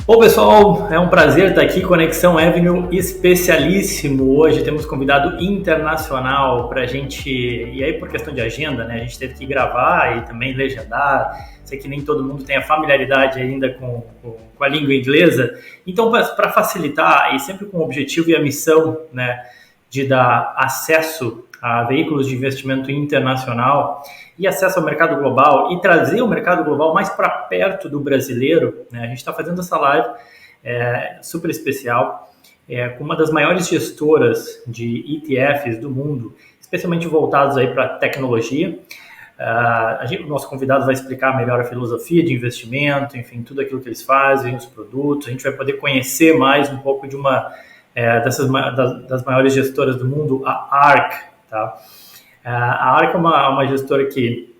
Bom, pessoal, é um prazer estar aqui, Conexão Avenue especialíssimo. Hoje temos convidado internacional para a gente, e aí por questão de agenda, né, a gente teve que gravar e também legendar. Sei que nem todo mundo tem a familiaridade ainda com a língua inglesa, então para facilitar e sempre com o objetivo e a missão, né, de dar acesso a veículos de investimento internacional e acesso ao mercado global e trazer o mercado global mais para perto do brasileiro, né? A gente está fazendo essa live super especial com uma das maiores gestoras de ETFs do mundo, especialmente voltados aí para tecnologia. O nosso convidado vai explicar melhor a filosofia de investimento, enfim, tudo aquilo que eles fazem, os produtos. A gente vai poder conhecer mais um pouco de uma das maiores gestoras do mundo, a ARK, tá? A ARK é uma gestora que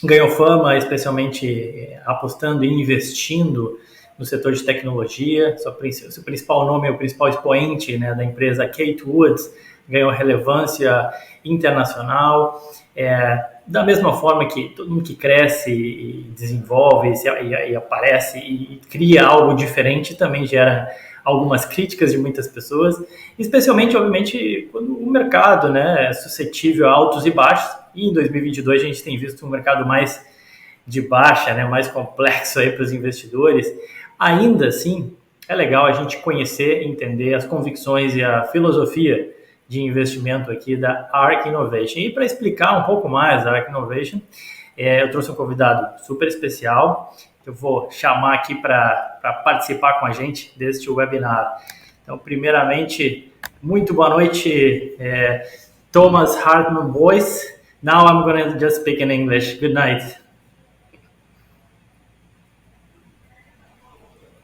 ganhou fama, especialmente apostando e investindo no setor de tecnologia. Seu principal nome é o principal expoente, né, da empresa Kate Woods, ganhou relevância internacional. Da mesma forma que todo mundo que cresce e desenvolve e aparece e cria algo diferente também gera algumas críticas de muitas pessoas, especialmente, obviamente, quando o mercado, né, é suscetível a altos e baixos, e em 2022 a gente tem visto um mercado mais de baixa, né, mais complexo aí para os investidores. Ainda assim, é legal a gente conhecer, entender as convicções e a filosofia de investimento aqui da ARK Innovation. E para explicar um pouco mais da ARK Innovation, eu trouxe um convidado super especial, que eu vou chamar aqui para participar com a gente deste webinar. Então, primeiramente, muito boa noite, Thomas Hartman Boyce. Now I'm going to just speak in English. Good night.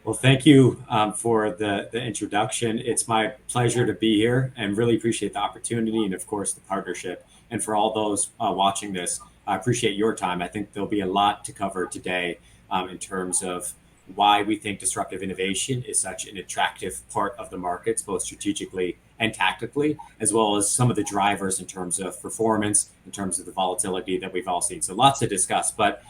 Well, thank you for the introduction. It's my pleasure to be here and really appreciate the opportunity and, of course, the partnership. And for all those watching this, I appreciate your time. I think there'll be a lot to cover today in terms of why we think disruptive innovation is such an attractive part of the markets, both strategically and tactically, as well as some of the drivers in terms of performance, in terms of the volatility that we've all seen. So lots to discuss, but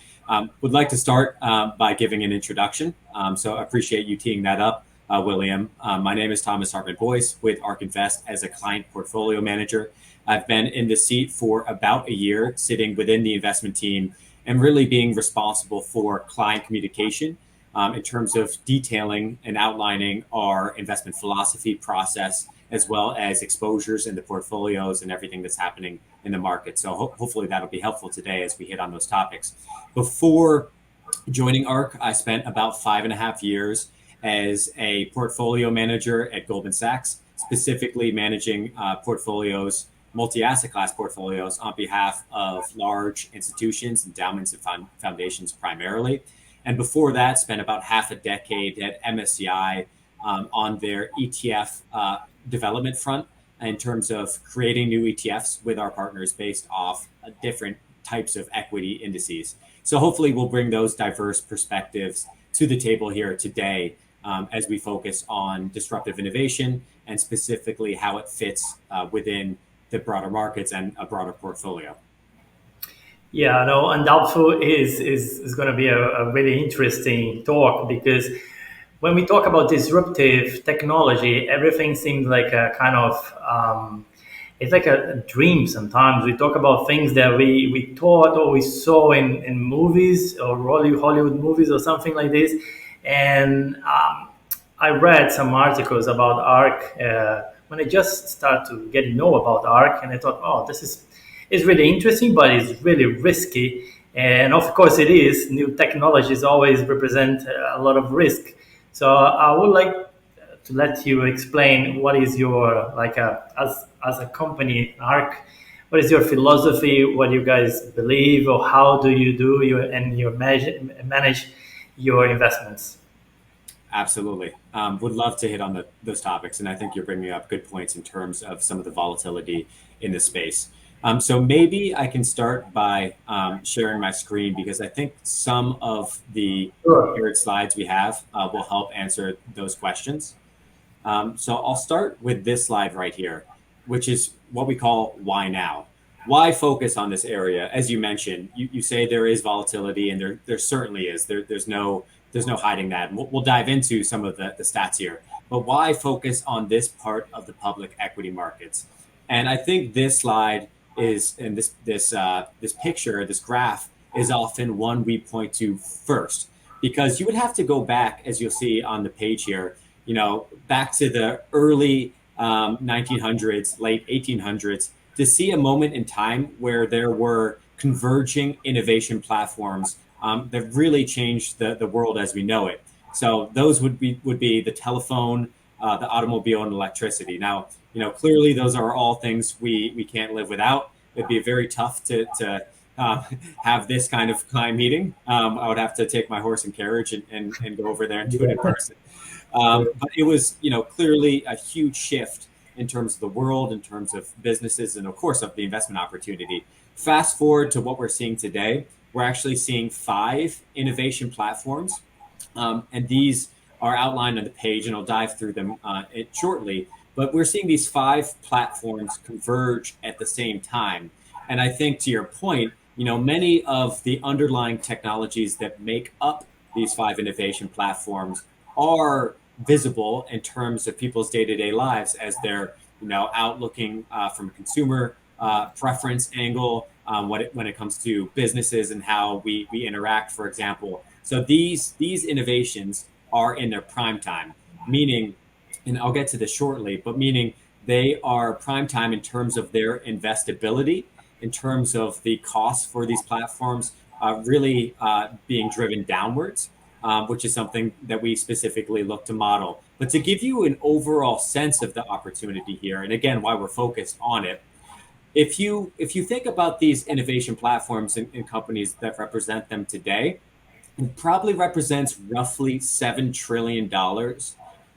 would like to start by giving an introduction. So I appreciate you teeing that up, William. My name is Thomas Hartman Boyce with ARK Invest as a client portfolio manager. I've been in the seat for about a year, sitting within the investment team and really being responsible for client communication in terms of detailing and outlining our investment philosophy process, as well as exposures in the portfolios and everything that's happening in the market. So hopefully that'll be helpful today as we hit on those topics. Before joining ARK, I spent about 5.5 years as a portfolio manager at Goldman Sachs, specifically managing portfolios, multi-asset class portfolios on behalf of large institutions, endowments, and foundations primarily. And before that, spent about half a decade at MSCI on their ETF development front in terms of creating new ETFs with our partners based off different types of equity indices. So hopefully we'll bring those diverse perspectives to the table here today as we focus on disruptive innovation and specifically how it fits within the broader markets and a broader portfolio. Yeah, no, undoubtedly is going to be a really interesting talk, because when we talk about disruptive technology, everything seems like a kind of it's like a dream sometimes. We talk about things that we thought or we saw in movies or Hollywood movies or something like this. And I read some articles about ARK when I just started to get to know about ARK, and I thought, oh, this is really interesting, but it's really risky. And of course it is. New technologies always represent a lot of risk. So I would like to let you explain what is your, like as a company, ARK, what is your philosophy, what you guys believe, or how do you manage your investments? Absolutely. Would love to hit on those topics. And I think you're bringing up good points in terms of some of the volatility in the space. So maybe I can start by sharing my screen, because I think some of the prepared slides we have will help answer those questions. So I'll start with this slide right here, which is what we call why now. Why focus on this area? As you mentioned, you say there is volatility, and there certainly is. There's no There's no hiding that. And we'll dive into some of the stats here. But why focus on this part of the public equity markets? And I think this slide is, and this picture, this graph is often one we point to first, because you would have to go back, as you'll see on the page here, back to the early 1900s, late 1800s, to see a moment in time where there were converging innovation platforms that really changed the world as we know it. So those would be the telephone, the automobile, and electricity. Now, clearly those are all things we can't live without. It'd be very tough to have this kind of client meeting. I would have to take my horse and carriage and go over there and do it in person. But it was, clearly a huge shift in terms of the world, in terms of businesses, and of course of the investment opportunity. Fast forward to what we're seeing today, we're actually seeing 5 innovation platforms, and these are outlined on the page, and I'll dive through them shortly. But we're seeing these 5 platforms converge at the same time. And I think, to your point, many of the underlying technologies that make up these 5 innovation platforms are visible in terms of people's day-to-day lives as they're out looking from a consumer preference angle when it comes to businesses and how we interact, for example. So these innovations are in their prime time, meaning, and I'll get to this shortly, but meaning they are prime time in terms of their investability, in terms of the costs for these platforms really being driven downwards, which is something that we specifically look to model. But to give you an overall sense of the opportunity here, and again, why we're focused on it, if you think about these innovation platforms and companies that represent them today, it probably represents roughly $7 trillion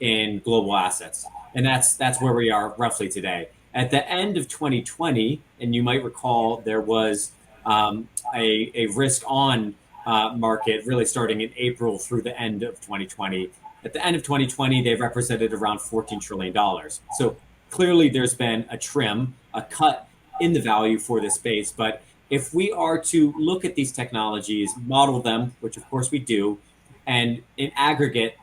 in global assets. And that's where we are roughly today. At the end of 2020, and you might recall there was a risk on market really starting in April through the end of 2020. At the end of 2020, they represented around $14 trillion. So clearly there's been a cut in the value for this space. But if we are to look at these technologies, model them, which of course we do, and in aggregate,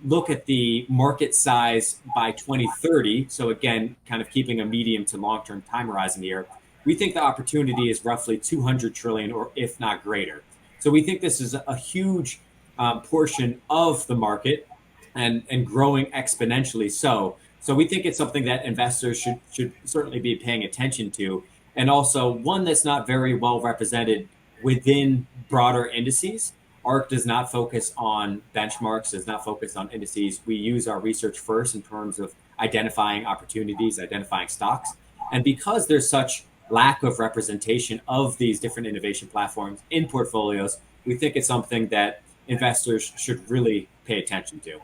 look at the market size by 2030. So again, kind of keeping a medium to long-term time horizon here, we think the opportunity is roughly 200 trillion, or if not greater. So we think this is a huge portion of the market and growing exponentially so. So we think it's something that investors should certainly be paying attention to, and also one that's not very well represented within broader indices. ARK does not focus on benchmarks, does not focus on indices. We use our research first in terms of identifying opportunities, identifying stocks. And because there's such lack of representation of these different innovation platforms in portfolios, we think it's something that investors should really pay attention to.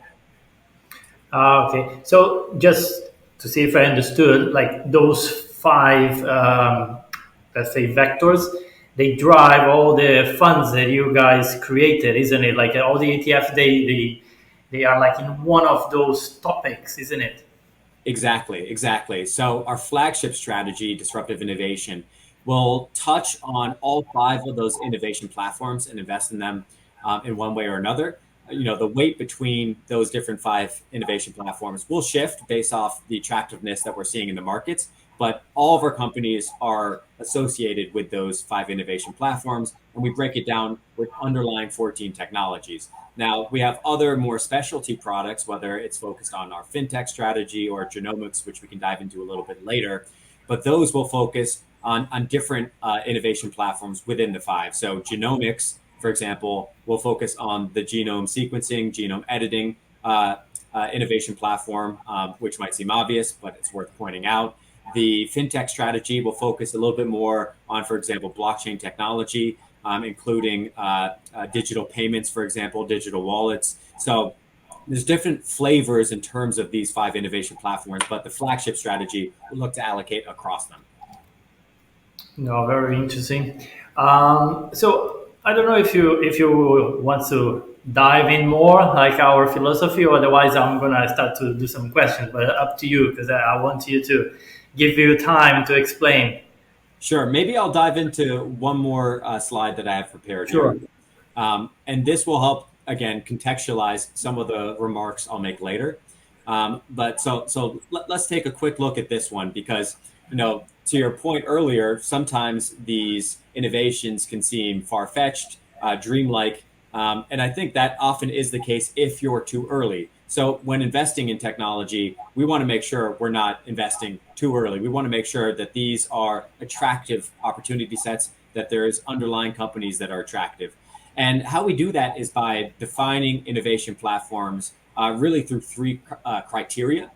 Okay, so just to see if I understood, like those 5, let's say, vectors, they drive all the funds that you guys created, isn't it? Like all the ETFs, they are like in one of those topics, isn't it? Exactly. So our flagship strategy, Disruptive Innovation, will touch on all 5 of those innovation platforms and invest in them in one way or another. The weight between those different 5 innovation platforms will shift based off the attractiveness that we're seeing in the markets, but all of our companies are associated with those 5 innovation platforms, and we break it down with underlying 14 technologies. Now, we have other more specialty products, whether it's focused on our fintech strategy or genomics, which we can dive into a little bit later, but those will focus on different innovation platforms within the 5. So genomics, for example, will focus on the genome sequencing, genome editing innovation platform, which might seem obvious, but it's worth pointing out. The fintech strategy will focus a little bit more on, for example, blockchain technology, including digital payments, for example, digital wallets. So there's different flavors in terms of these 5 innovation platforms, but the flagship strategy will look to allocate across them. No, very interesting. So I don't know if you want to dive in more, like our philosophy, or otherwise I'm gonna start to do some questions. But up to you, because I want you to give you time to explain. Sure. Maybe I'll dive into one more slide that I have prepared Sure. here. And this will help again, contextualize some of the remarks I'll make later. But let's take a quick look at this one, because, to your point earlier, sometimes these innovations can seem far-fetched, dreamlike, and I think that often is the case if you're too early. So when investing in technology, we want to make sure we're not investing too early. We want to make sure that these are attractive opportunity sets, that there's underlying companies that are attractive. And how we do that is by defining innovation platforms really through three criteria.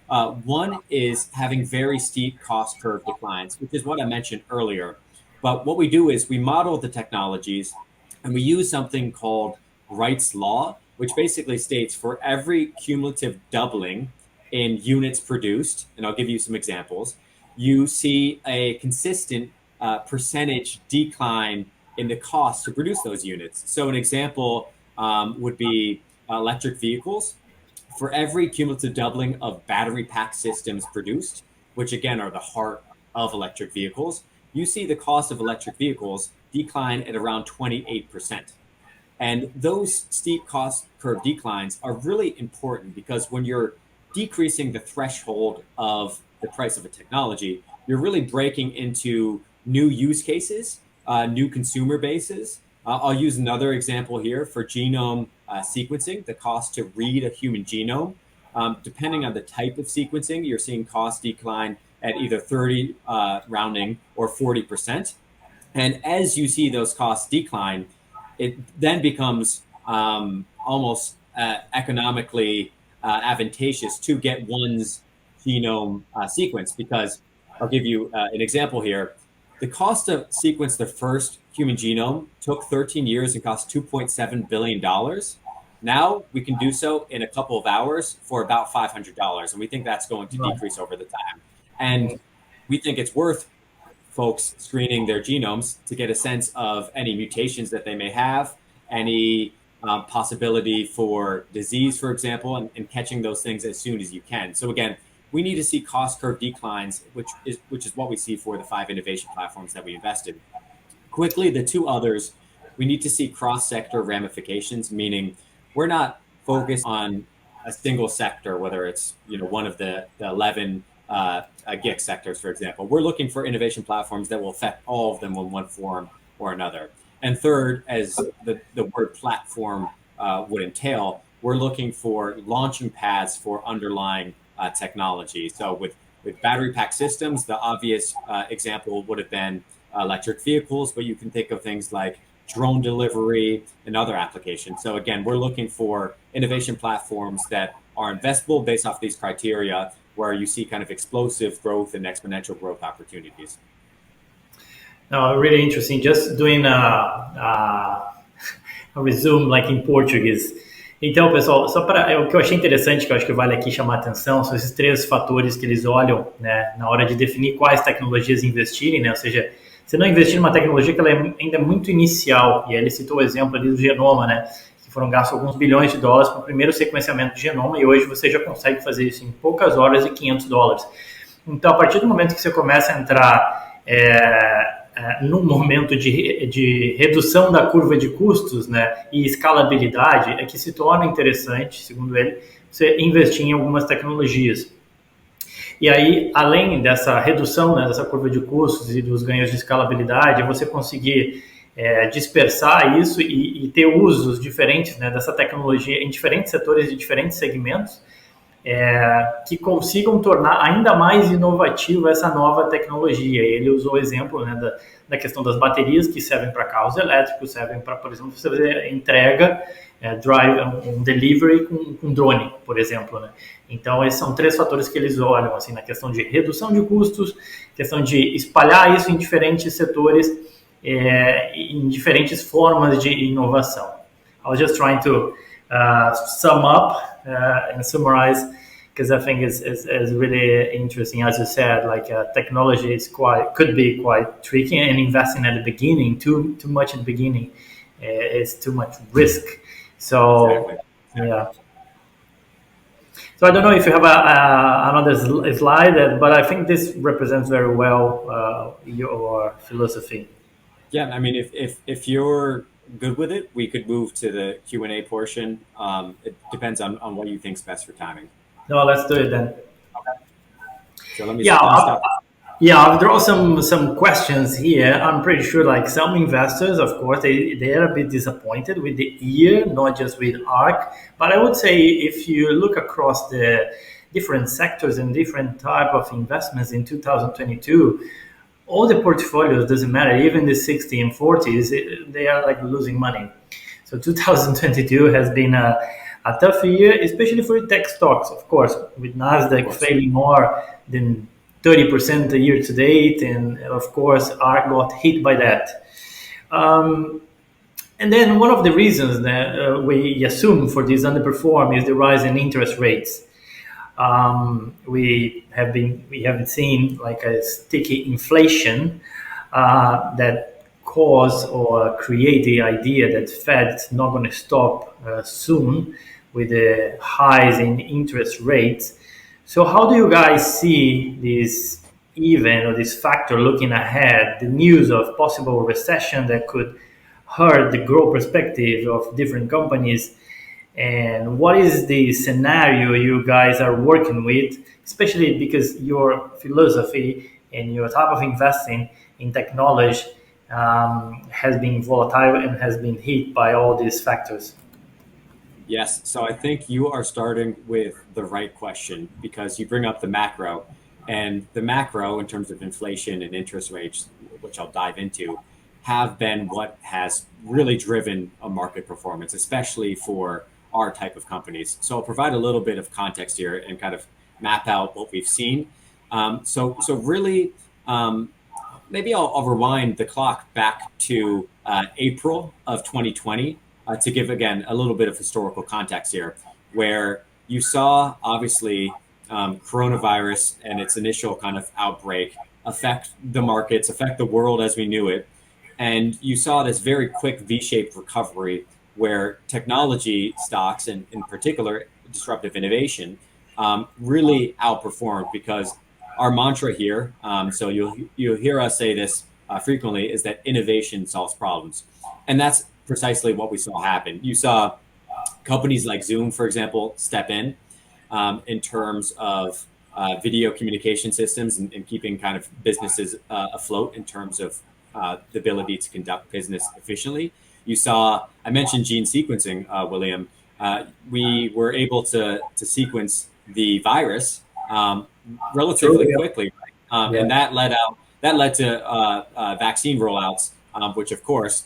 One is having very steep cost curve declines, which is what I mentioned earlier. But what we do is we model the technologies and we use something called Wright's Law, which basically states for every cumulative doubling in units produced, and I'll give you some examples, you see a consistent percentage decline in the cost to produce those units. So an example would be electric vehicles. For every cumulative doubling of battery pack systems produced, which again are the heart of electric vehicles, you see the cost of electric vehicles decline at around 28%. And those steep cost curve declines are really important, because when you're decreasing the threshold of the price of a technology, you're really breaking into new use cases, new consumer bases. I'll use another example here for genome sequencing, the cost to read a human genome. Depending on the type of sequencing, you're seeing cost decline at either 30 rounding or 40%. And as you see those costs decline, it then becomes almost economically advantageous to get one's genome sequenced, because I'll give you an example here. The cost to sequence the first human genome took 13 years and cost $2.7 billion. Now we can do so in a couple of hours for about $500. And we think that's going to decrease over the time. And we think it's worth folks screening their genomes to get a sense of any mutations that they may have, any possibility for disease, for example, and catching those things as soon as you can. So again, we need to see cost curve declines, which is what we see for the 5 innovation platforms that we invested. Quickly, the 2 others, we need to see cross-sector ramifications, meaning we're not focused on a single sector, whether it's one of the 11 GIC sectors, for example. We're looking for innovation platforms that will affect all of them in one form or another. And third, as the word platform would entail, we're looking for launching pads for underlying technology. So with battery pack systems, the obvious example would have been electric vehicles, but you can think of things like drone delivery and other applications. So again, we're looking for innovation platforms that are investable based off these criteria, where you see kind of explosive growth and exponential growth opportunities. No, really interesting. Just doing a resume like em português. Então, pessoal, só para o que eu achei interessante, que eu acho que vale aqui chamar a atenção, são esses 3 fatores que eles olham, né, na hora de definir quais tecnologias investirem, né? Ou seja, você não investir numa tecnologia que ela ainda é muito inicial. E aí ele citou o exemplo ali do genoma, né? Que foram gastos alguns bilhões de dólares para o primeiro sequenciamento de genoma, e hoje você já consegue fazer isso em poucas horas e $500. Então, a partir do momento que você começa a entrar num momento de redução da curva de custos, né, e escalabilidade, é que se torna interessante, segundo ele, você investir em algumas tecnologias. E aí, além dessa redução, né, dessa curva de custos e dos ganhos de escalabilidade, você conseguir dispersar isso e ter usos diferentes, né, dessa tecnologia em diferentes setores e diferentes segmentos, que consigam tornar ainda mais inovativa essa nova tecnologia. Ele usou o exemplo, né, da questão das baterias, que servem para carros elétricos, servem para, por exemplo, você fazer entrega, um delivery com drone, por exemplo, né? Então, esses são 3 fatores que eles olham, assim, na questão de redução de custos, questão de espalhar isso em diferentes setores, em diferentes formas de inovação. I was just trying to sum up and summarize, because I think is really interesting. As you said, like technology could be quite tricky, and investing at the beginning, too much at the beginning, is too much risk. So Exactly. yeah. So I don't know if you have another slide, but I think this represents very well your philosophy. Yeah, I mean, if you're good with it, we could move to the Q&A portion. It depends on what you think's best for timing. No, let's do it then. Okay. So let me Yeah, start. yeah, I'll draw some questions here. I'm pretty sure like some investors, of course, they are a bit disappointed with the year, not just with ARK. But I would say if you look across the different sectors and different type of investments in 2022, all the portfolios, doesn't matter, even the 60 and 40s, they are like losing money. So 2022 has been a tough year, especially for tech stocks, of course, with Nasdaq failing more than 30% a year to date. And of course, ARK got hit by that. And then one of the reasons that we assume for this underperform is the rise in interest rates. We haven't seen like a sticky inflation that cause or create the idea that Fed's not going to stop soon with the highs in interest rates. So how do you guys see this event or this factor looking ahead, the news of possible recession that could hurt the growth perspective of different companies? And what is the scenario you guys are working with, especially because your philosophy and your type of investing in technology has been volatile and has been hit by all these factors? Yes. So I think you are starting with the right question because you bring up the macro. And the macro, in terms of inflation and interest rates, which I'll dive into, have been what has really driven a market performance, especially for our type of companies. So I'll provide a little bit of context here and kind of map out what we've seen. So really, maybe I'll rewind the clock back to April of 2020 to give, again, a little bit of historical context here, where you saw, obviously, coronavirus and its initial kind of outbreak affect the markets, affect the world as we knew it. And you saw this very quick V-shaped recovery where technology stocks, and in particular, disruptive innovation, really outperformed because our mantra here, so you'll hear us say this frequently, is that innovation solves problems. And that's precisely what we saw happen. You saw companies like Zoom, for example, step in terms of video communication systems and keeping kind of businesses afloat in terms of the ability to conduct business efficiently. You saw, I mentioned gene sequencing, William. We were able to sequence the virus relatively quickly, and that led to vaccine rollouts, which of course,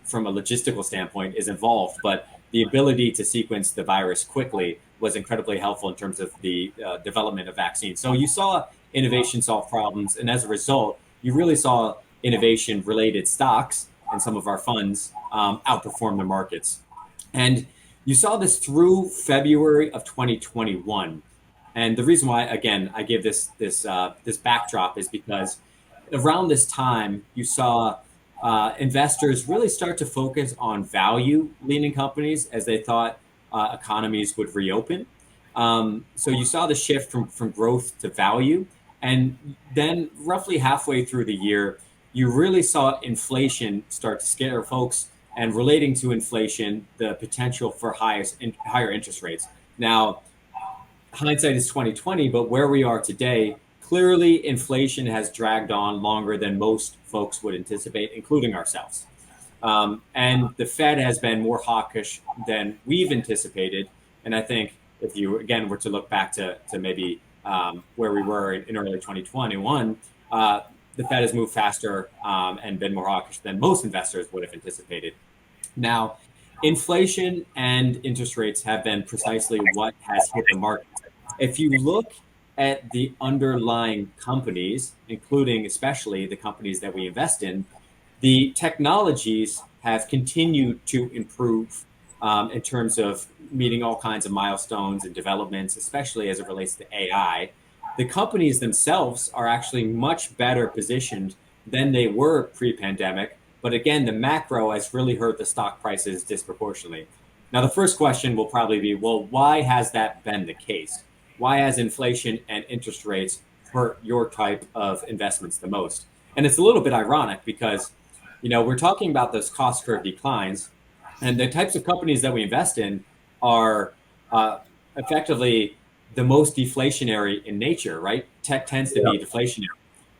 from a logistical standpoint, is involved. But the ability to sequence the virus quickly was incredibly helpful in terms of the development of vaccines. So you saw innovation solve problems, and as a result, you really saw innovation-related stocks and some of our funds outperform the markets. And you saw this through February of 2021. And the reason why, again, I give this backdrop is because around this time, you saw investors really start to focus on value-leaning companies as they thought economies would reopen. So you saw the shift from growth to value. And then roughly halfway through the year, you really saw inflation start to scare folks, and relating to inflation, the potential for higher interest rates. Now, hindsight is 2020, but where we are today, clearly inflation has dragged on longer than most folks would anticipate, including ourselves. And the Fed has been more hawkish than we've anticipated. And I think if you, again, were to look back to maybe where we were in early 2021, the Fed has moved faster and been more hawkish than most investors would have anticipated. Now, inflation and interest rates have been precisely what has hit the market. If you look at the underlying companies, including especially the companies that we invest in, the technologies have continued to improve in terms of meeting all kinds of milestones and developments, especially as it relates to AI. The companies themselves are actually much better positioned than they were pre-pandemic. But again, the macro has really hurt the stock prices disproportionately. Now, the first question will probably be, well, why has that been the case? Why has inflation and interest rates hurt your type of investments the most? And it's a little bit ironic because we're talking about those cost curve declines, and the types of companies that we invest in are effectively the most deflationary in nature, right? Tech tends to be deflationary,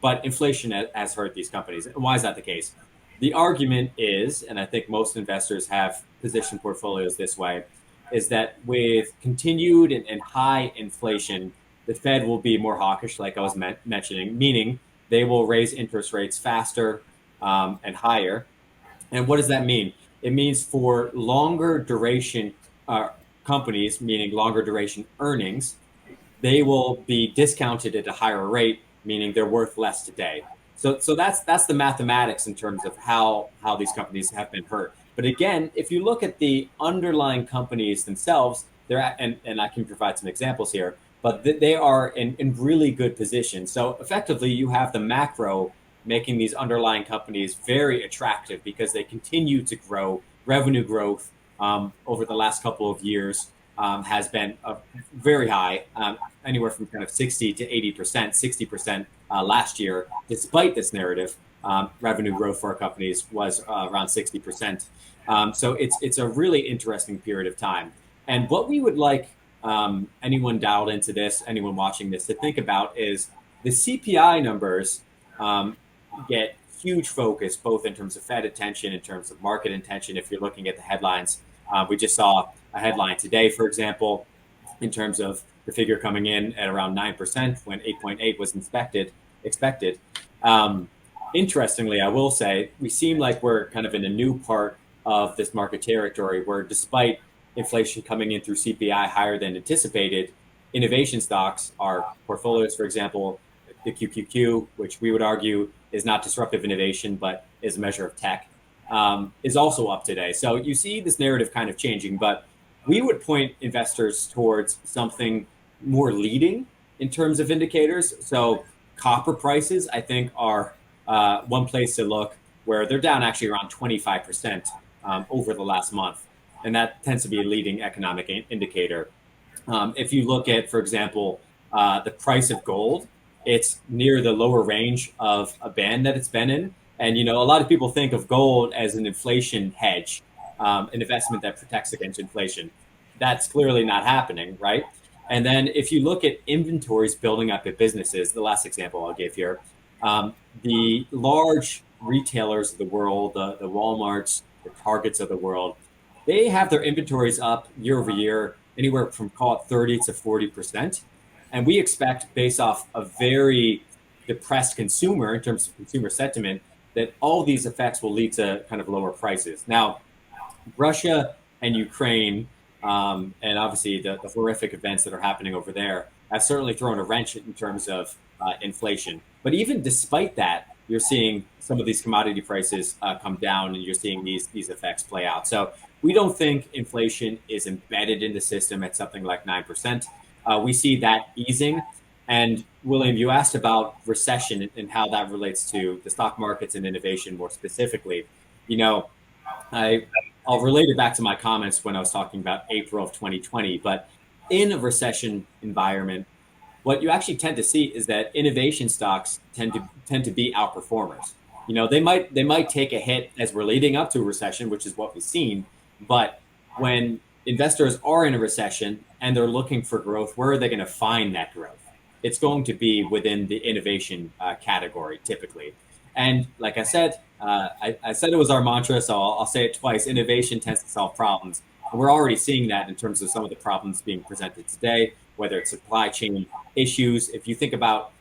but inflation has hurt these companies. And why is that the case? The argument is, and I think most investors have positioned portfolios this way, is that with continued and high inflation, the Fed will be more hawkish, like I was mentioning, meaning they will raise interest rates faster and higher. And what does that mean? It means for longer duration companies, meaning longer duration earnings, they will be discounted at a higher rate, meaning they're worth less today. So that's the mathematics in terms of how these companies have been hurt. But again, if you look at the underlying companies themselves, and I can provide some examples here, but they are in really good position. So effectively, you have the macro making these underlying companies very attractive because they continue to grow. Revenue growth over the last couple of years has been very high, anywhere from kind of 60 to 80%, 60% last year. Despite this narrative, revenue growth for our companies was around 60%. So it's a really interesting period of time. And what we would like anyone dialed into this, anyone watching this, to think about is the CPI numbers get huge focus, both in terms of Fed attention, in terms of market attention. If you're looking at the headlines, we just saw a headline today, for example, in terms of the figure coming in at around 9% when 8.8 was expected. Interestingly, I will say, we seem like we're kind of in a new part of this market territory where, despite inflation coming in through CPI higher than anticipated, innovation stocks, our portfolios, for example, the QQQ, which we would argue is not disruptive innovation, but is a measure of tech, is also up today. So you see this narrative kind of changing, but we would point investors towards something more leading in terms of indicators. So copper prices, I think, are one place to look, where they're down actually around 25% over the last month. And that tends to be a leading economic indicator. If you look at, for example, the price of gold, it's near the lower range of a band that it's been in. And, a lot of people think of gold as an inflation hedge, an investment that protects against inflation. That's clearly not happening, right? And then if you look at inventories building up at businesses, the last example I'll give here, the large retailers of the world, the Walmarts, the Targets of the world, they have their inventories up year over year, anywhere from, call it, 30 to 40%. And we expect, based off a very depressed consumer in terms of consumer sentiment, that all these effects will lead to kind of lower prices. Now, Russia and Ukraine, and obviously the horrific events that are happening over there, have certainly thrown a wrench in terms of inflation. But even despite that, you're seeing some of these commodity prices come down, and you're seeing these effects play out. So we don't think inflation is embedded in the system at something like 9%. We see that easing. And William, you asked about recession and how that relates to the stock markets and innovation more specifically. I'll relate it back to my comments when I was talking about April of 2020. But in a recession environment, what you actually tend to see is that innovation stocks tend to be outperformers. They might take a hit as we're leading up to a recession, which is what we've seen. But when investors are in a recession and they're looking for growth, where are they going to find that growth? It's going to be within the innovation category, typically. And like I said, I said it was our mantra, so I'll say it twice. Innovation tends to solve problems. And we're already seeing that in terms of some of the problems being presented today, whether it's supply chain issues. If you think about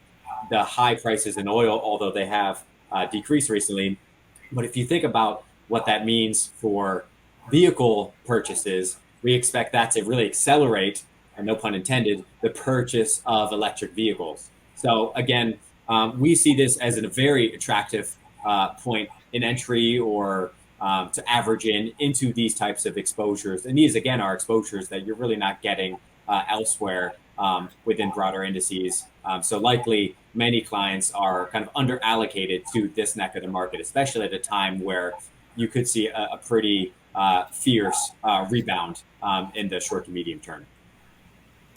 the high prices in oil, although they have decreased recently, but if you think about what that means for vehicle purchases, we expect that to really accelerate, and no pun intended, the purchase of electric vehicles. So again, we see this as a very attractive point in entry, or to average into these types of exposures. And these, again, are exposures that you're really not getting elsewhere within broader indices. So likely many clients are kind of under allocated to this neck of the market, especially at a time where you could see a pretty fierce rebound in the short to medium term.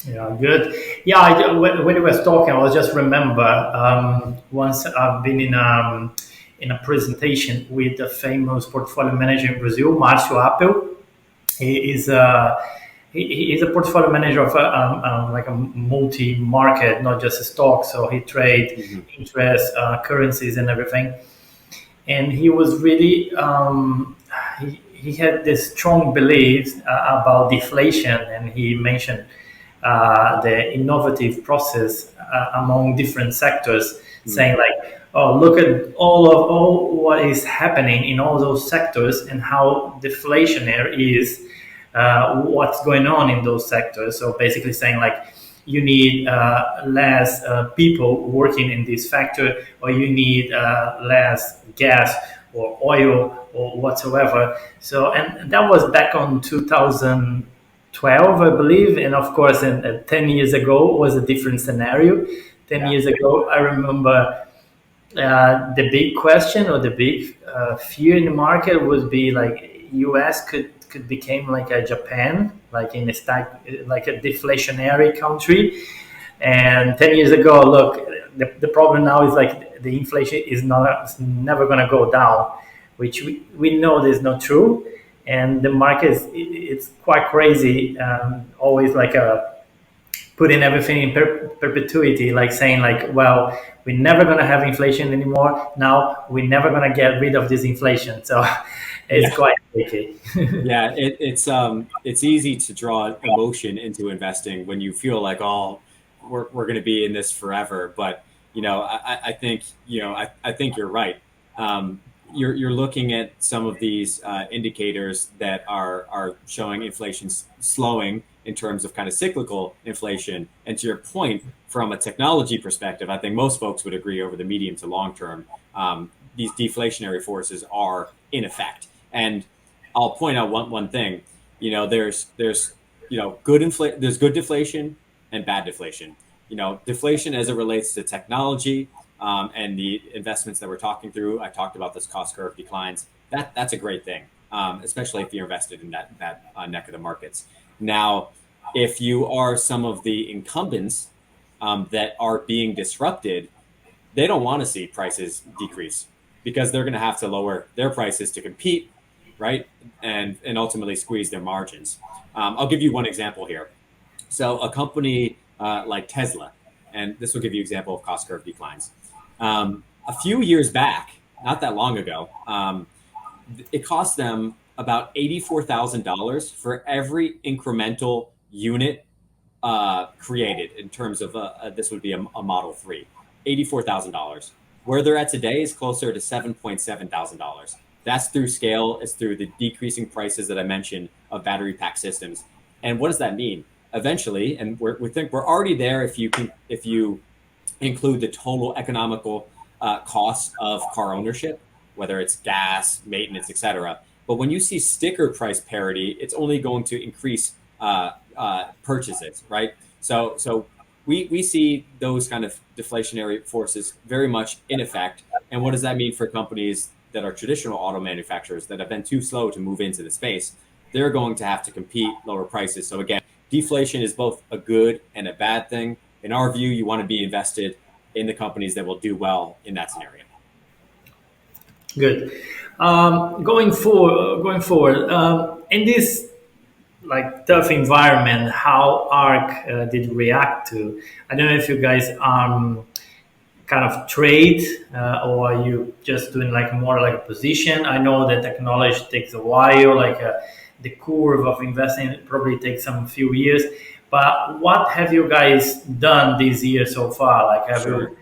Yeah, good. Yeah, when you were talking, I was just remember once I've been in in a presentation with a famous portfolio manager in Brazil, Márcio Appel. He is a portfolio manager of like a multi-market, not just a stock. So he trades interest, currencies, and everything. And he was really he had this strong beliefs about deflation, and he mentioned the innovative process among different sectors, saying like, oh, look at all what is happening in all those sectors and how deflationary is what's going on in those sectors. So basically saying like, you need less people working in this factor, or you need less gas or oil or whatsoever. So, and that was back on 2012, I believe. And of course, 10 years ago was a different scenario. 10 years ago, I remember the big question or the big fear in the market would be like US could become like a Japan, like in like a deflationary country. And 10 years ago, look, the problem now is like the inflation is never going to go down, which we know is not true. And the market it's quite crazy, always like putting everything in perpetuity, like saying like, well, we're never going to have inflation anymore. Now we're never going to get rid of this inflation. So it's quite tricky. Yeah, it's easy to draw emotion into investing when you feel like, oh, we're going to be in this forever. But I think I think you're right. You're looking at some of these indicators that are showing inflation slowing in terms of kind of cyclical inflation. And to your point, from a technology perspective, I think most folks would agree over the medium to long term, these deflationary forces are in effect. And I'll point out one thing. There's good deflation and bad deflation. Deflation as it relates to technology and the investments that we're talking through. I talked about this cost curve declines. That's a great thing, especially if you're invested in that neck of the markets. Now, if you are some of the incumbents that are being disrupted, they don't want to see prices decrease because they're going to have to lower their prices to compete, right? And ultimately squeeze their margins. I'll give you one example here. So a company like Tesla, and this will give you an example of cost curve declines. A few years back, not that long ago, it cost them about $84,000 for every incremental unit created in terms of this would be a Model 3, $84,000. Where they're at today is closer to $7,700. That's through scale. It's through the decreasing prices that I mentioned of battery pack systems. And what does that mean? Eventually, and we think we're already there if you include the total economical costs of car ownership, whether it's gas, maintenance, etc. But when you see sticker price parity, it's only going to increase purchases, right? So we see those kind of deflationary forces very much in effect. And what does that mean for companies that are traditional auto manufacturers that have been too slow to move into the space? They're going to have to compete, lower prices. So again, deflation is both a good and a bad thing. In our view, you want to be invested in the companies that will do well in that scenario. Good. Going forward, in this like tough environment, how ARK did react to? I don't know if you guys kind of trade or you just doing like more like a position. I know that technology takes a while, like the curve of investing probably takes some few years. But what have you guys done this year so far? Like have you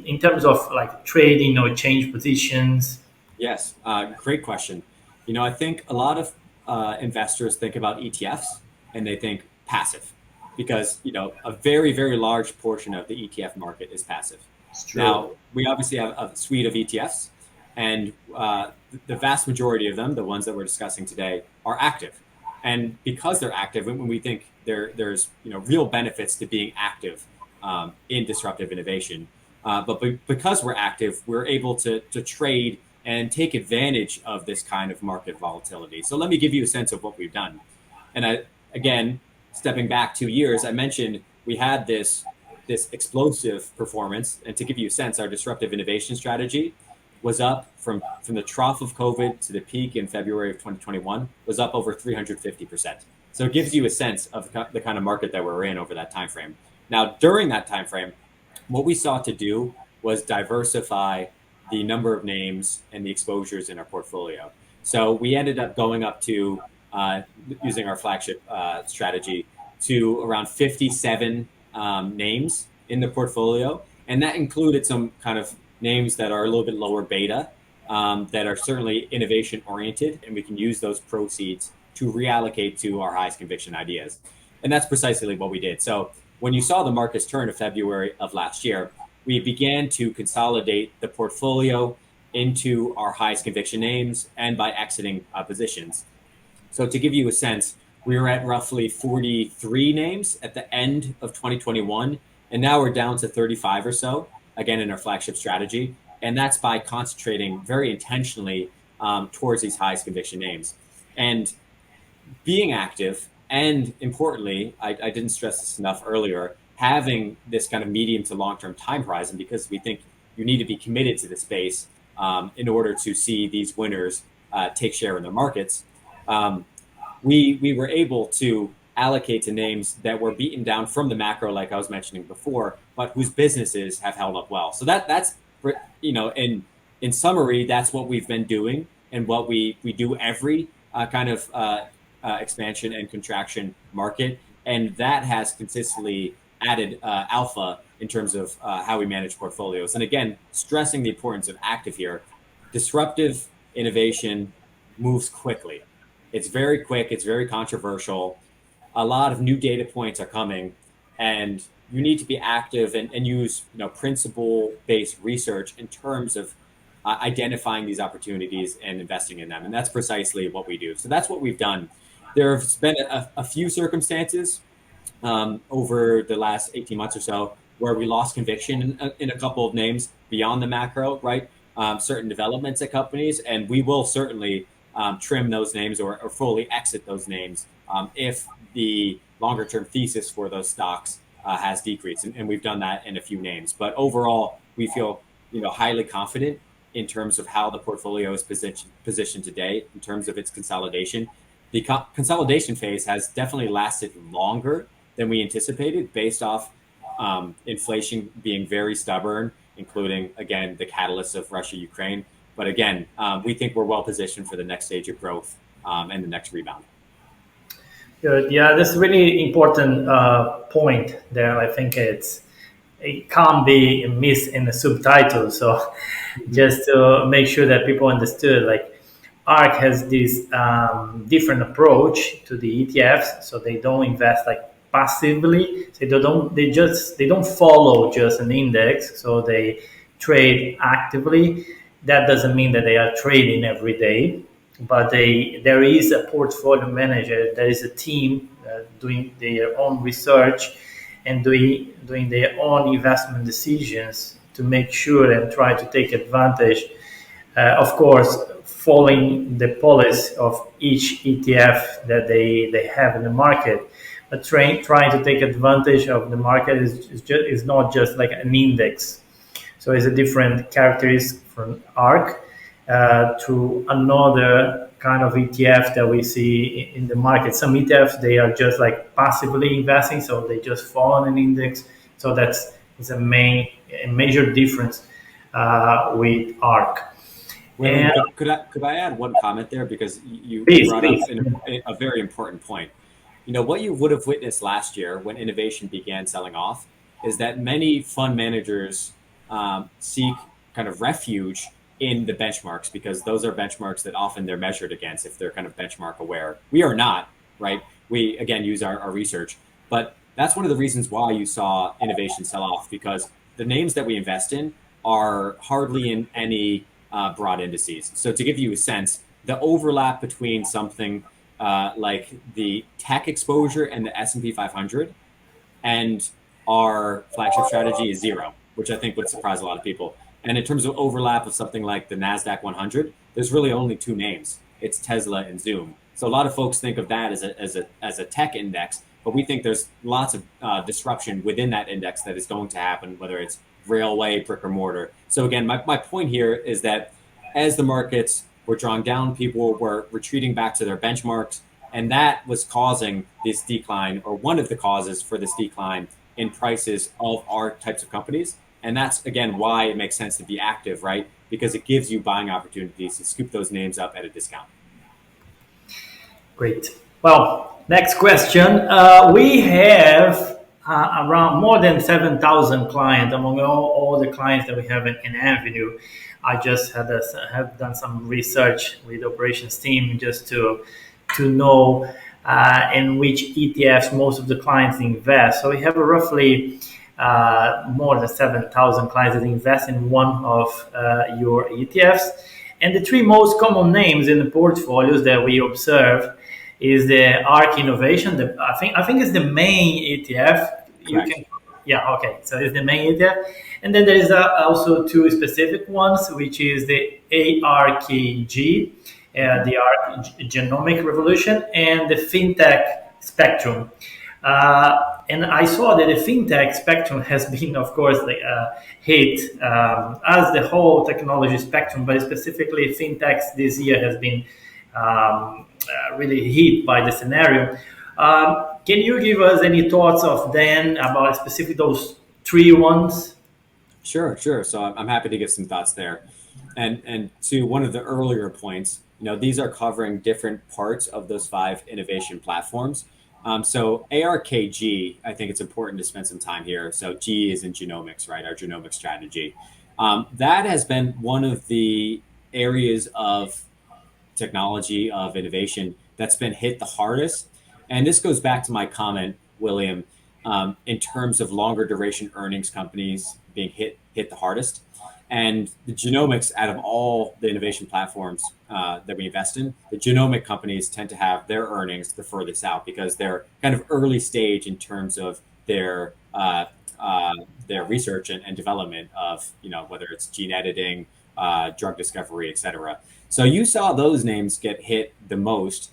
in terms of like trading or change positions? Yes, great question. I think a lot of investors think about ETFs and they think passive because, a very, very large portion of the ETF market is passive. Now, we obviously have a suite of ETFs and the vast majority of them, the ones that we're discussing today, are active. And because they're active, when we think there's real benefits to being active in disruptive innovation, but because we're active, we're able to trade and take advantage of this kind of market volatility. So let me give you a sense of what we've done. And again, stepping back 2 years, I mentioned we had this explosive performance. And to give you a sense, our disruptive innovation strategy was up from the trough of COVID to the peak in February of 2021 was up over 350%. So it gives you a sense of the kind of market that we're in over that time frame. Now, during that time frame, what we sought to do was diversify the number of names and the exposures in our portfolio. So we ended up going up to using our flagship strategy to around 57 names in the portfolio. And that included some kind of names that are a little bit lower beta, that are certainly innovation oriented, and we can use those proceeds to reallocate to our highest conviction ideas. And that's precisely what we did. So when you saw the markets turn in February of last year, we began to consolidate the portfolio into our highest conviction names and by exiting positions. So to give you a sense, we were at roughly 43 names at the end of 2021, and now we're down to 35 or so, again, in our flagship strategy. And that's by concentrating very intentionally towards these highest conviction names. And being active, and importantly, I didn't stress this enough earlier, having this kind of medium to long-term time horizon, because we think you need to be committed to the space in order to see these winners take share in their markets. We were able to allocate to names that were beaten down from the macro, like I was mentioning before, but whose businesses have held up well. So that's, you know, in summary, that's what we've been doing and what we do every kind of expansion and contraction market. And that has consistently added alpha in terms of how we manage portfolios. And again, stressing the importance of active here. Disruptive innovation moves quickly. It's very quick. It's very controversial. A lot of new data points are coming, and you need to be active and use, you know, principle-based research in terms of identifying these opportunities and investing in them. And that's precisely what we do. So that's what we've done. There have been a few circumstances over the last 18 months or so where we lost conviction in a couple of names beyond the macro, right? Certain developments at companies, and we will certainly trim those names or fully exit those names if the longer term thesis for those stocks has decreased. And we've done that in a few names. But overall, we feel, you know, highly confident in terms of how the portfolio is positioned today in terms of its consolidation. The consolidation phase has definitely lasted longer than we anticipated based off inflation being very stubborn, including, again, the catalyst of Russia-Ukraine. But again, we think we're well positioned for the next stage of growth and the next rebound. Good. Yeah, this is a really important point there. I think it can't be missed in the subtitle. So just to make sure that people understood, like ARK has this different approach to the ETFs. So they don't invest like passively. So they don't follow just an index. So they trade actively. That doesn't mean that they are trading every day, but there is a portfolio manager. There is a team doing their own research and doing their own investment decisions to make sure and try to take advantage. Of course, following the policy of each ETF that they have in the market, but trying to take advantage of the market is not just like an index. So it's a different characteristic from ARK to another kind of ETF that we see in the market. Some ETFs, they are just like passively investing, so they just follow an index. So that's a major difference with ARK. And could I add one comment there, because you brought up a very important point. You know, what you would have witnessed last year when innovation began selling off is that many fund managers seek kind of refuge in the benchmarks, because those are benchmarks that often they're measured against if they're kind of benchmark aware. We are not, right? We, again, use our research. But that's one of the reasons why you saw innovation sell off, because the names that we invest in are hardly in any broad indices. So to give you a sense, the overlap between something like the tech exposure and the S&P 500 and our flagship strategy is zero, which I think would surprise a lot of people. And in terms of overlap of something like the Nasdaq 100, there's really only two names. It's Tesla and Zoom. So a lot of folks think of that as a tech index, but we think there's lots of disruption within that index that is going to happen, whether it's railway, brick or mortar. So again, my point here is that as the markets were drawing down, people were retreating back to their benchmarks, and that was causing this decline, or one of the causes for this decline in prices of our types of companies. And that's, again, why it makes sense to be active, right? Because it gives you buying opportunities to scoop those names up at a discount. Great. Well, next question. We have around more than 7,000 clients among all the clients that we have in Avenue. I just have done some research with the operations team just to know in which ETFs most of the clients invest. So we have roughly more than 7,000 clients that invest in one of your ETFs. And the three most common names in the portfolios that we observe is the ARK Innovation. I think it's the main ETF. So it's the main ETF. And then there is also two specific ones, which is the ARKG, the ARK Genomic Revolution, and the FinTech Spectrum. And I saw that the FinTech Spectrum has been, of course, hit as the whole technology spectrum, but specifically FinTechs this year has been really hit by the scenario. Can you give us any thoughts of then about specific those three ones? Sure. So I'm happy to give some thoughts there. And to one of the earlier points, these are covering different parts of those 5 innovation platforms. So ARKG, I think it's important to spend some time here. So G is in genomics, right? Our genomic strategy. That has been one of the areas of technology, of innovation that's been hit the hardest. And this goes back to my comment, William, in terms of longer duration earnings companies being hit the hardest. And the genomics, out of all the innovation platforms that we invest in, the genomic companies tend to have their earnings the furthest out because they're kind of early stage in terms of their research and development of, whether it's gene editing, drug discovery, et cetera. So you saw those names get hit the most,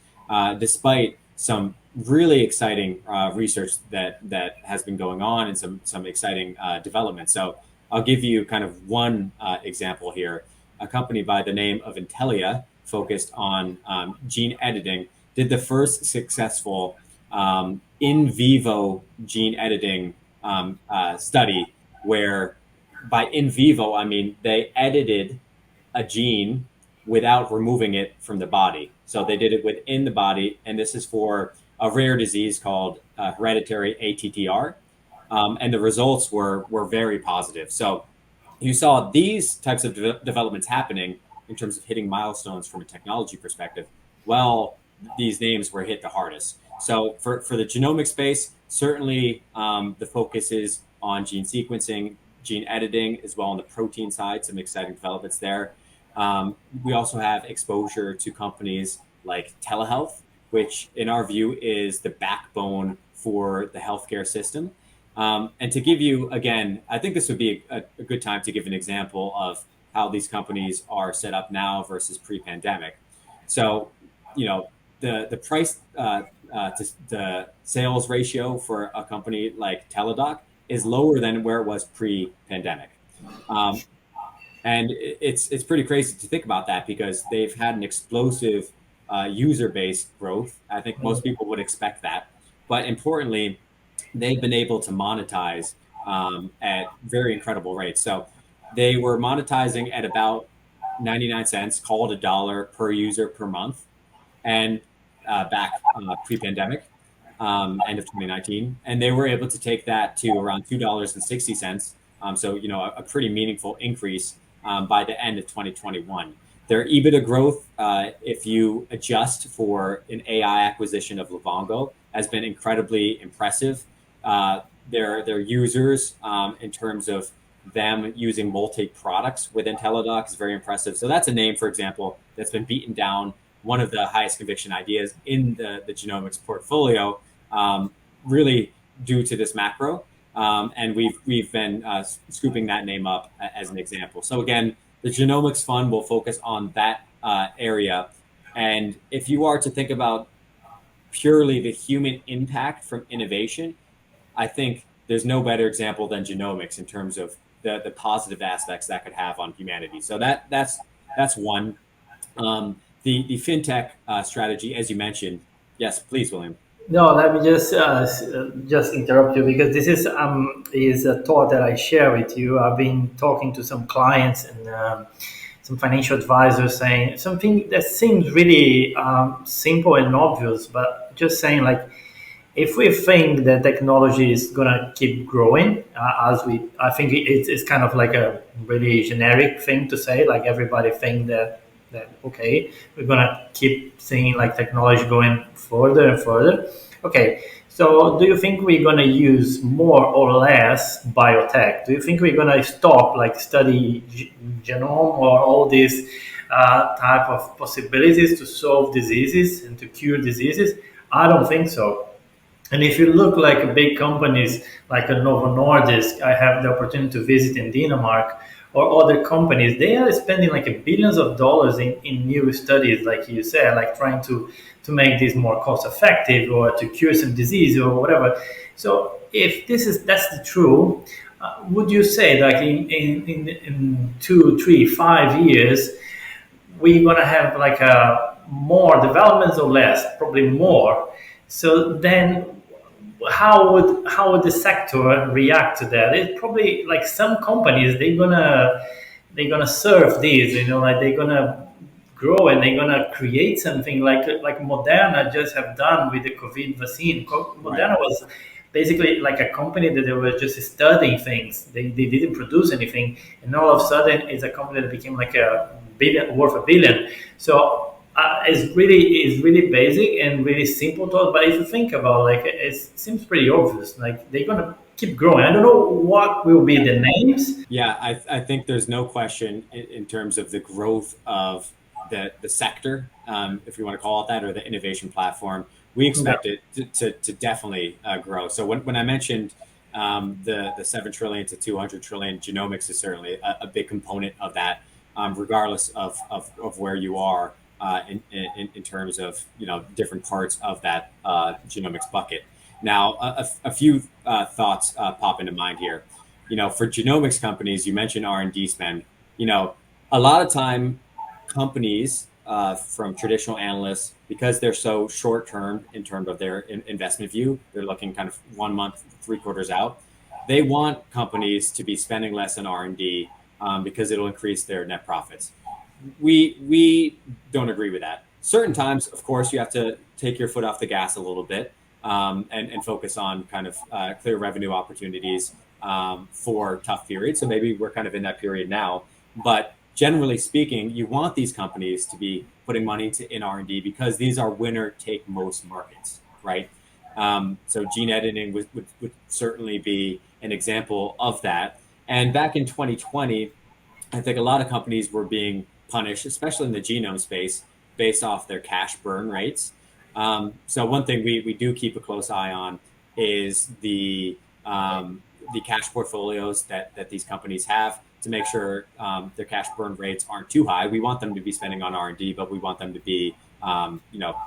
despite some really exciting research that has been going on and some exciting development. So I'll give you kind of one example here. A company by the name of Intellia, focused on gene editing, did the first successful in vivo gene editing study, where by in vivo, I mean they edited a gene without removing it from the body. So they did it within the body, and this is for a rare disease called hereditary ATTR. And the results were very positive. So you saw these types of developments happening in terms of hitting milestones from a technology perspective. Well, these names were hit the hardest. So for the genomic space, certainly the focus is on gene sequencing, gene editing, as well on the protein side, some exciting developments there. We also have exposure to companies like telehealth, which in our view is the backbone for the healthcare system. And to give you, again, I think this would be a good time to give an example of how these companies are set up now versus pre-pandemic. So, the price to the sales ratio for a company like Teladoc is lower than where it was pre-pandemic. And it's pretty crazy to think about that because they've had an explosive user base growth. I think most people would expect that. But importantly, they've been able to monetize at very incredible rates. So they were monetizing at about 99 cents, call it $1 per user per month. And back pre-pandemic, end of 2019. And they were able to take that to around $2.60. So, a pretty meaningful increase by the end of 2021. Their EBITDA growth, if you adjust for an AI acquisition of Livongo, has been incredibly impressive. Their users, in terms of them using multi-products within Teladoc, is very impressive. So that's a name, for example, that's been beaten down, one of the highest conviction ideas in the genomics portfolio, really due to this macro. And we've been scooping that name up as an example. So again, the genomics fund will focus on that area. And if you are to think about purely the human impact from innovation, I think there's no better example than genomics in terms of the positive aspects that could have on humanity. So that's one. The fintech strategy, as you mentioned. Yes, please, William. No, let me just interrupt you because this is a thought that I share with you. I've been talking to some clients and some financial advisors saying something that seems really simple and obvious, but just saying like if we think that technology is gonna keep growing, I think it's kind of like a really generic thing to say. Like everybody think that okay, we're gonna keep seeing like technology going further and further. Okay, so do you think we're gonna use more or less biotech? Do you think we're gonna stop like study genome or all these type of possibilities to solve diseases and to cure diseases? I don't think so. And if you look like big companies like a Novo Nordisk, I have the opportunity to visit in Denmark, or other companies, they are spending like billions of dollars in new studies, like you said, like trying to make this more cost effective or to cure some disease or whatever. So if that's the true, would you say like in 2, 3, 5 years, we're gonna have like a more developments or less? Probably more. So then how would the sector react to that? It's probably like some companies they're gonna serve these, like they're gonna grow and they're gonna create something like Moderna just have done with the COVID vaccine. Right. Moderna was basically like a company that they were just studying things. They didn't produce anything, and all of a sudden it's a company that became like a billion worth a billion. So it's really basic and really simple thought. But if you think about like it seems pretty obvious. Like they're gonna keep growing. I don't know what will be the names. Yeah, I think there's no question in terms of the growth of the sector, if you want to call it that, or the innovation platform. We expect it to definitely grow. So when I mentioned the 7 trillion to 200 trillion, genomics is certainly a big component of that, regardless of where you are in terms of different parts of that genomics bucket. Now, a few thoughts pop into mind here. For genomics companies, you mentioned R&D spend. A lot of time companies from traditional analysts, because they're so short term in terms of their investment view, they're looking kind of 1 month, 3 quarters out. They want companies to be spending less on R&D because it'll increase their net profits. We don't agree with that. Certain times, of course, you have to take your foot off the gas a little bit and focus on kind of clear revenue opportunities for tough periods. So maybe we're kind of in that period now. But generally speaking, you want these companies to be putting money in R&D because these are winner take most markets, right? So gene editing would certainly be an example of that. And back in 2020, I think a lot of companies were being punished, especially in the genome space, based off their cash burn rates. So one thing we do keep a close eye on is the cash portfolios that these companies have to make sure their cash burn rates aren't too high. We want them to be spending on R&D, but we want them to be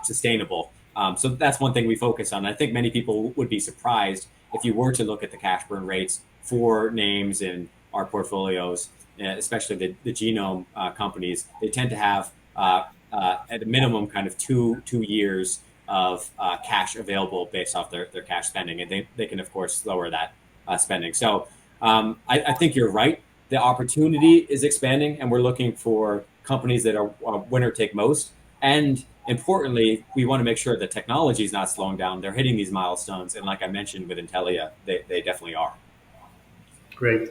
sustainable. So that's one thing we focus on. I think many people would be surprised if you were to look at the cash burn rates for names in our portfolios, especially the genome companies. They tend to have at a minimum kind of two years of cash available based off their cash spending, and they can of course lower that spending. So I think you're right. The opportunity is expanding, and we're looking for companies that are winner take most. And importantly, we want to make sure that technology is not slowing down. They're hitting these milestones, and like I mentioned with Intelia, they definitely are. Great.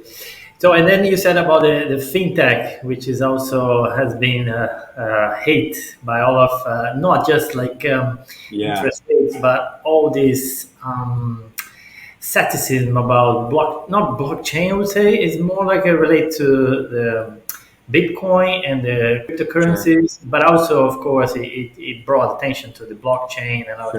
So, and then you said about the fintech, which is also has been hate by all of not just like interest rates, but all this skepticism about not blockchain. I would say is more like a relate to the Bitcoin and the cryptocurrencies, but also, of course, it brought attention to the blockchain and all.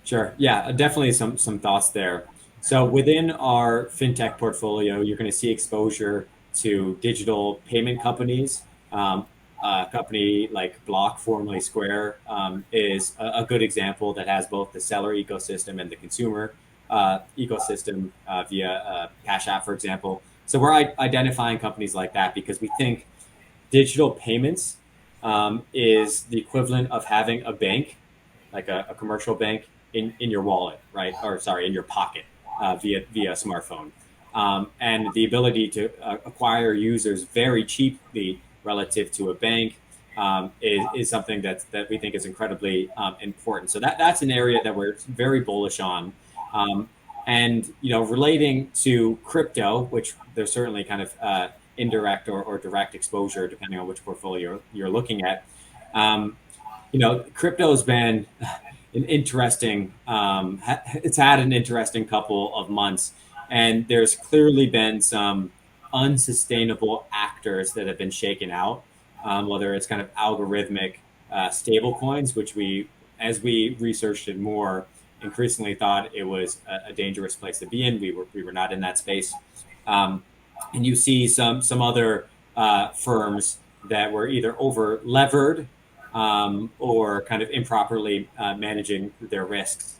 Sure. Yeah, definitely some thoughts there. So within our fintech portfolio, you're going to see exposure to digital payment companies. A company like Block, formerly Square, is a good example that has both the seller ecosystem and the consumer ecosystem via Cash App, for example. So we're identifying companies like that because we think digital payments is the equivalent of having a bank, like a commercial bank, in your wallet, right? Or sorry, in your pocket via smartphone. And the ability to acquire users very cheaply relative to a bank is something that we think is incredibly important. So that's an area that we're very bullish on. And relating to crypto, which there's certainly kind of indirect or direct exposure depending on which portfolio you're looking at. Crypto has been an interesting. It's had an interesting couple of months, and there's clearly been some unsustainable actors that have been shaken out. Whether it's kind of algorithmic stable coins, which as we researched it more, increasingly thought it was a dangerous place to be in. We were not in that space. And you see some other firms that were either over levered or kind of improperly managing their risks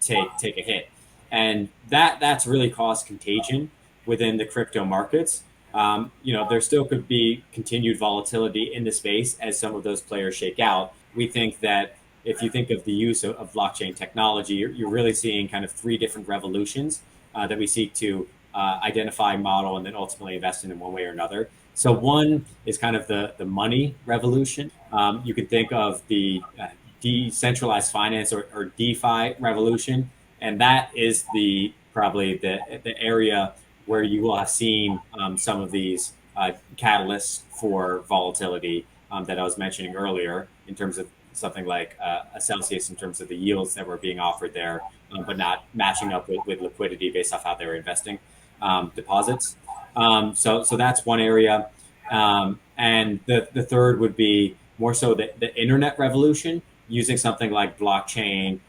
take a hit. And that's really caused contagion within the crypto markets. There still could be continued volatility in the space as some of those players shake out. We think that if you think of the use of blockchain technology, you're really seeing kind of three different revolutions that we seek to identify, model, and then ultimately invest in one way or another. So one is kind of the money revolution. You could think of the decentralized finance or DeFi revolution, and that is probably the area where you will have seen some of these catalysts for volatility that I was mentioning earlier, in terms of something like a Celsius, in terms of the yields that were being offered there, but not matching up with liquidity based off how they were investing deposits. So that's one area. And the third would be more so the internet revolution, using something like blockchain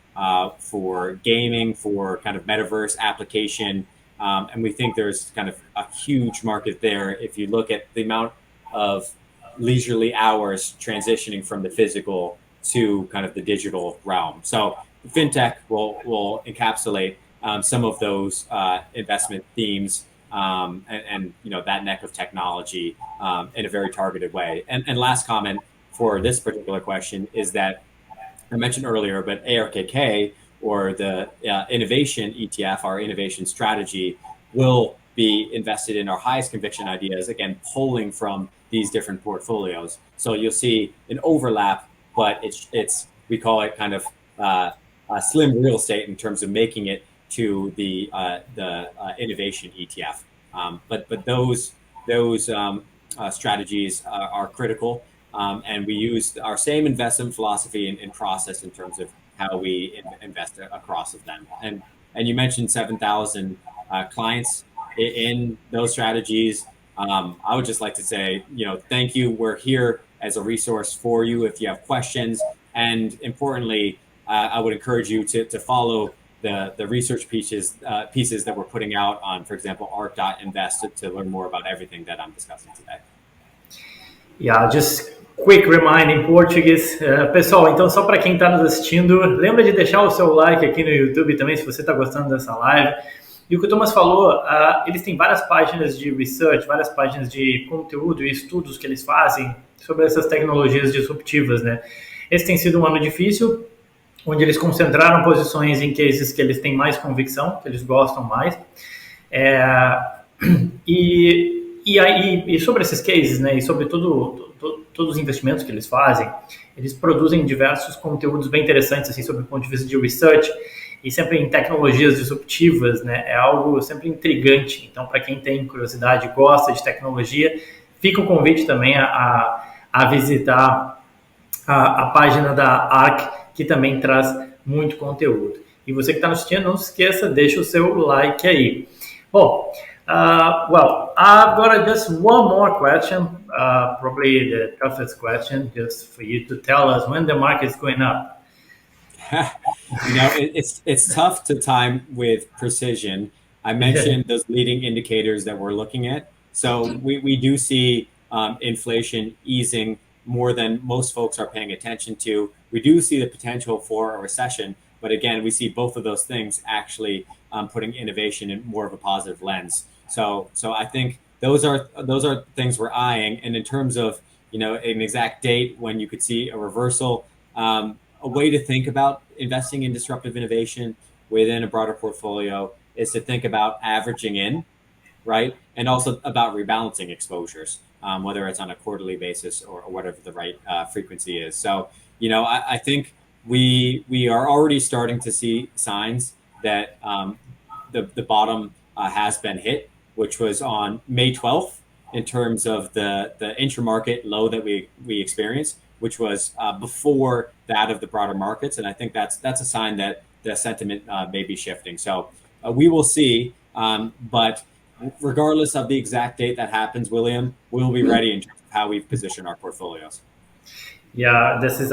for gaming, for kind of metaverse application. And we think there's kind of a huge market there if you look at the amount of leisurely hours transitioning from the physical to kind of the digital realm. So fintech will encapsulate some of those investment themes and that neck of technology in a very targeted way. And last comment for this particular question is that I mentioned earlier, but ARKK, or the innovation ETF, our innovation strategy, will be invested in our highest conviction ideas, again, pulling from these different portfolios. So you'll see an overlap, but it's we call it kind of slim real estate in terms of making it to the innovation ETF. But those strategies are critical, and we use our same investment philosophy and process in terms of how we invest across of them. And you mentioned 7,000 clients in those strategies. I would just like to say, thank you. We're here as a resource for you if you have questions. And importantly, I would encourage you to follow the research pieces that we're putting out on, for example, ARK.invest to learn more about everything that I'm discussing today. Yeah, just quick reminder em português. Pessoal, então só para quem está nos assistindo, lembra de deixar o seu like aqui no YouTube também, se você está gostando dessa live. E o que o Thomas falou, eles têm várias páginas de research, várias páginas de conteúdo e estudos que eles fazem sobre essas tecnologias disruptivas, né? Esse tem sido um ano difícil, onde eles concentraram posições em cases que eles têm mais convicção, que eles gostam mais. E sobre esses cases, né, e sobre todos os investimentos que eles fazem, eles produzem diversos conteúdos bem interessantes, assim, sobre o ponto de vista de research, e sempre em tecnologias disruptivas, né, é algo sempre intrigante. Então, para quem tem curiosidade, gosta de tecnologia, fica o convite também a visitar a página da ARK, que também traz muito conteúdo. E você que está nos assistindo, não se esqueça, deixa o seu like aí. Bom, well, I've got just one more question, probably the toughest question, just for you to tell us when the market is going up. It's tough to time with precision. I mentioned those leading indicators that we're looking at. So we do see inflation easing more than most folks are paying attention to. We do see the potential for a recession, but again, we see both of those things actually putting innovation in more of a positive lens. So I think those are things we're eyeing. And in terms of an exact date when you could see a reversal, a way to think about investing in disruptive innovation within a broader portfolio is to think about averaging in, right? And also about rebalancing exposures, whether it's on a quarterly basis or whatever the right frequency is. So, I think we are already starting to see signs that the bottom has been hit, which was on May 12th in terms of the intramarket low that we experienced, which was before that of the broader markets. And I think that's a sign that the sentiment may be shifting. So we will see. But regardless of the exact date that happens, William, we'll be ready in terms of how we've positioned our portfolios. Yeah, this is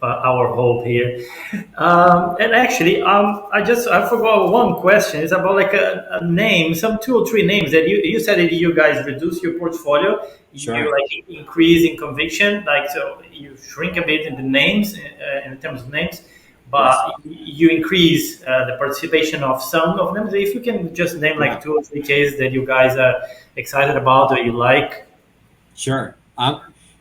our hope here. And actually, I forgot one question. It's about like a name, some 2 or 3 names that you said that you guys reduce your portfolio. Sure. You like increase in conviction, like so you shrink a bit in the names in terms of names, but you increase the participation of some of them. So if you can just name like 2 or 3 cases that you guys are excited about or you like. Sure.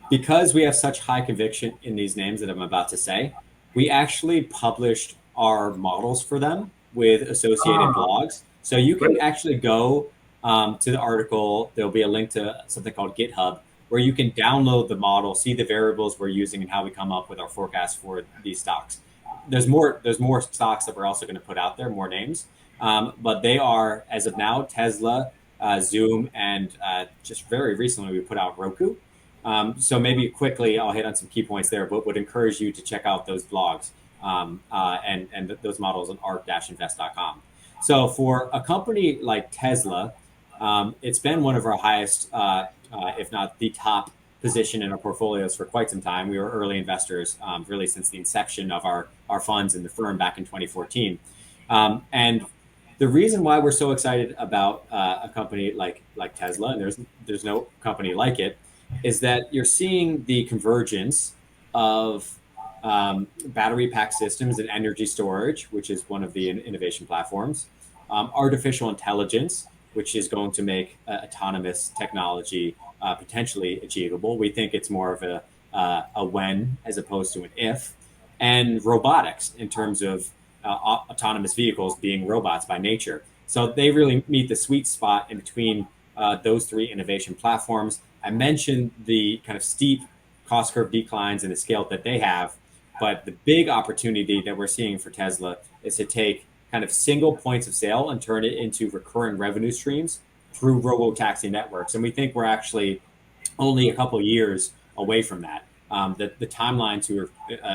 Because we have such high conviction in these names that I'm about to say, we actually published our models for them with associated blogs. So you can actually go to the article. There'll be a link to something called GitHub where you can download the model, see the variables we're using and how we come up with our forecast for these stocks. There's more stocks that we're also going to put out there, more names. But they are, as of now, Tesla, Zoom, and just very recently we put out Roku. So maybe quickly, I'll hit on some key points there, but would encourage you to check out those blogs and those models on ark-invest.com. So for a company like Tesla, it's been one of our highest, if not the top position in our portfolios for quite some time. We were early investors, really since the inception of our funds in the firm back in 2014. And the reason why we're so excited about a company like Tesla, and there's no company like it, is that you're seeing the convergence of battery pack systems and energy storage, which is one of the innovation platforms, artificial intelligence, which is going to make autonomous technology potentially achievable. We think it's more of a when as opposed to an if, and robotics in terms of autonomous vehicles being robots by nature. So they really meet the sweet spot in between those 3 innovation platforms. I mentioned the kind of steep cost curve declines and the scale that they have, but the big opportunity that we're seeing for Tesla is to take kind of single points of sale and turn it into recurring revenue streams through robo-taxi networks. And we think we're actually only a couple of years away from that. The timeline to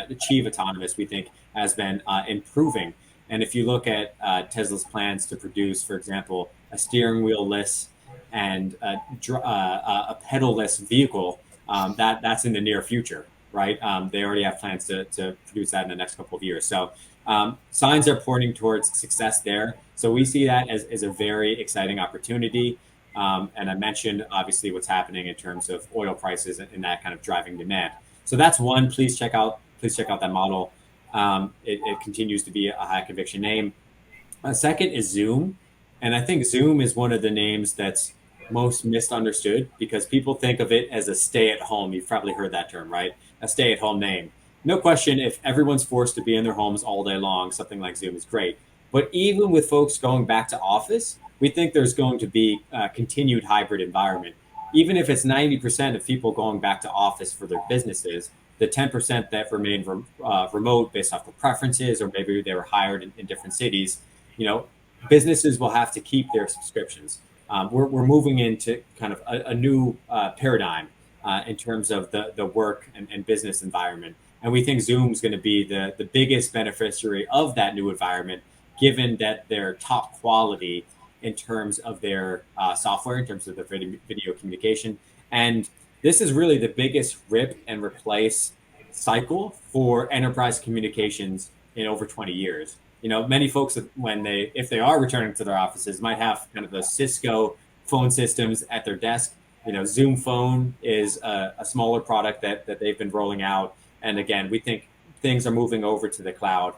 achieve autonomous, we think, has been improving. And if you look at Tesla's plans to produce, for example, a steering wheel-less and a pedal-less vehicle, that's in the near future, right? They already have plans to produce that in the next couple of years. So signs are pointing towards success there. So we see that as a very exciting opportunity. And I mentioned, obviously, what's happening in terms of oil prices and that kind of driving demand. So that's one. Please check out that model. It continues to be a high conviction name. Second is Zoom. And I think Zoom is one of the names that's most misunderstood because people think of it as a stay-at-home. You've probably heard that term, right? A stay-at-home name. No question, if everyone's forced to be in their homes all day long, something like Zoom is great. But even with folks going back to office, we think there's going to be a continued hybrid environment. Even if it's 90% of people going back to office for their businesses, the 10% that remain remote based off the preferences, or maybe they were hired in different cities, businesses will have to keep their subscriptions. We're moving into kind of a new paradigm in terms of the work and business environment. And we think Zoom is going to be the biggest beneficiary of that new environment, given that they're top quality in terms of their software, in terms of their video communication. And this is really the biggest rip and replace cycle for enterprise communications in over 20 years. Many folks, if they are returning to their offices, might have kind of the Cisco phone systems at their desk. Zoom Phone is a smaller product that they've been rolling out. And again, we think things are moving over to the cloud.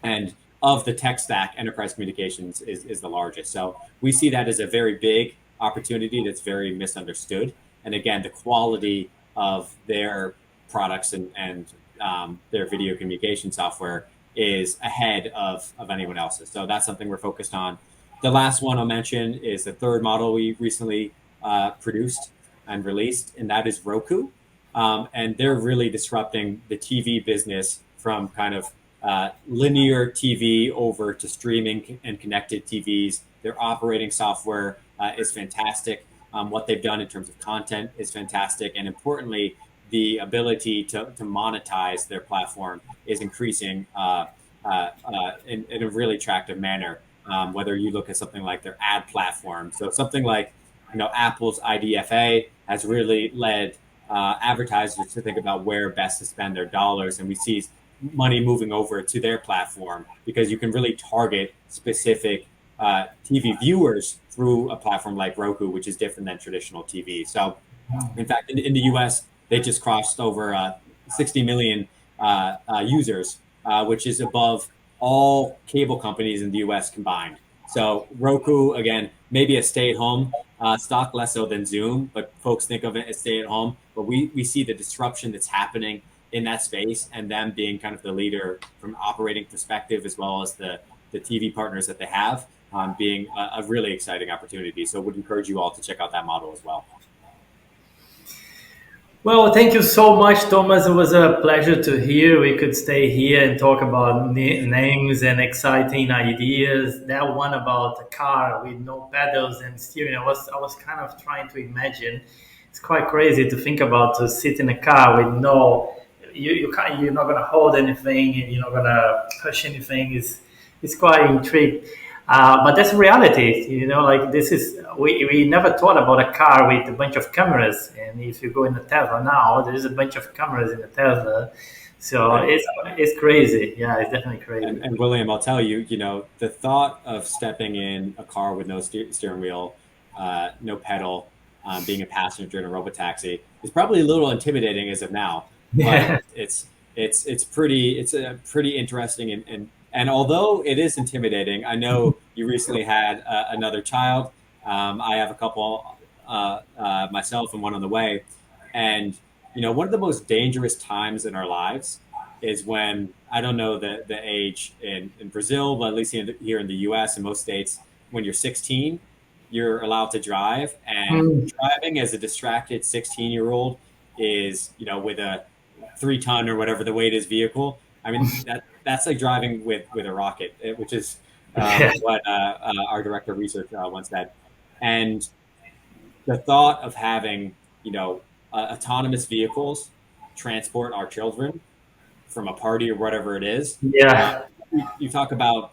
And of the tech stack, enterprise communications is the largest. So we see that as a very big opportunity that's very misunderstood. And again, the quality of their products and their video communication software is ahead of anyone else's. So that's something we're focused on. The last one I'll mention is the third model we recently produced and released, and that is Roku. And they're really disrupting the TV business from kind of linear TV over to streaming and connected TVs. Their operating software is fantastic. What they've done in terms of content is fantastic. And importantly, the ability to monetize their platform is increasing in a really attractive manner. Whether you look at something like their ad platform. So something like, Apple's IDFA has really led advertisers to think about where best to spend their dollars. And we see money moving over to their platform because you can really target specific TV viewers through a platform like Roku, which is different than traditional TV. So in fact, in the US, they just crossed over 60 million users, which is above all cable companies in the US combined. So Roku, again, maybe a stay-at-home stock, less so than Zoom, but folks think of it as stay-at-home. But we see the disruption that's happening in that space and them being kind of the leader from an operating perspective, as well as the TV partners that they have, being a really exciting opportunity. So would encourage you all to check out that model as well. Well, thank you so much, Thomas. It was a pleasure to hear. We could stay here and talk about names and exciting ideas. That one about a car with no pedals and steering, I was kind of trying to imagine. It's quite crazy to think about, to sit in a car with you're not going to hold anything and you're not going to push anything. It's quite intriguing. But that's reality, like this is, we never thought about a car with a bunch of cameras. And if you go in a Tesla now, there's a bunch of cameras in the Tesla. So right. It's crazy. Yeah, it's definitely crazy. And William, I'll tell you, the thought of stepping in a car with no steering wheel, no pedal, being a passenger in a robotaxi is probably a little intimidating as of now. Yeah. But it's a pretty interesting and although it is intimidating, I know you recently had another child. I have a couple myself and one on the way. And, one of the most dangerous times in our lives is when, I don't know the age in Brazil, but at least here in the US and most states, when you're 16, you're allowed to drive. And driving as a distracted 16-year-old is, with a 3-ton or whatever the weight is vehicle. I mean, that's like driving with a rocket, which is what our director of research once said. And the thought of having, autonomous vehicles transport our children from a party or whatever it is. Yeah. You talk about,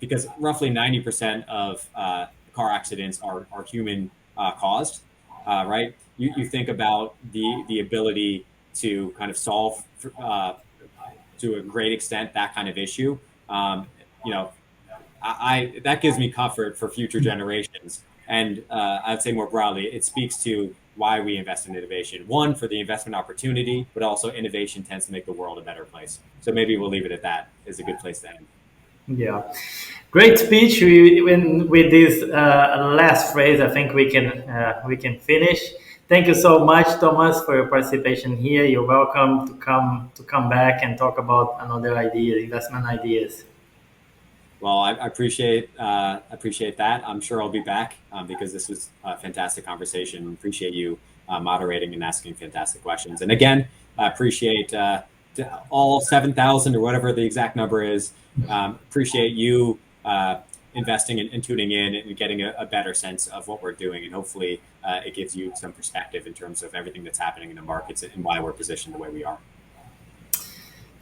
because roughly 90% of car accidents are human caused, right? You think about the ability to kind of solve to a great extent that kind of issue. That gives me comfort for future generations. And I'd say more broadly, it speaks to why we invest in innovation. One, for the investment opportunity, but also innovation tends to make the world a better place. So maybe we'll leave it at that. It's a good place to end. Yeah, great speech. With this last phrase, I think we can finish. Thank you so much, Thomas, for your participation here. You're welcome to come back and talk about another idea, investment ideas. Well, I appreciate that. I'm sure I'll be back because this was a fantastic conversation. Appreciate you moderating and asking fantastic questions. And again, I appreciate all 7,000 or whatever the exact number is. Appreciate you investing and tuning in and getting a better sense of what we're doing. And hopefully it gives you some perspective in terms of everything that's happening in the markets and why we're positioned the way we are.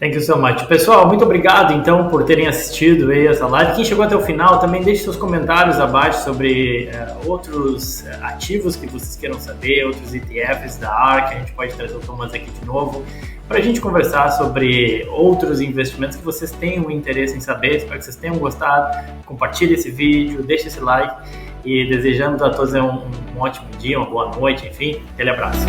Thank you so much. Pessoal, muito obrigado então por terem assistido aí essa live. Quem chegou até o final, também deixe seus comentários abaixo sobre outros ativos que vocês queiram saber, outros ETFs da ARK. A gente pode trazer o Thomas aqui de novo para a gente conversar sobre outros investimentos que vocês tenham interesse em saber. Espero que vocês tenham gostado. Compartilhe esse vídeo, deixe esse like e desejando a todos um ótimo dia, uma boa noite, enfim, aquele abraço.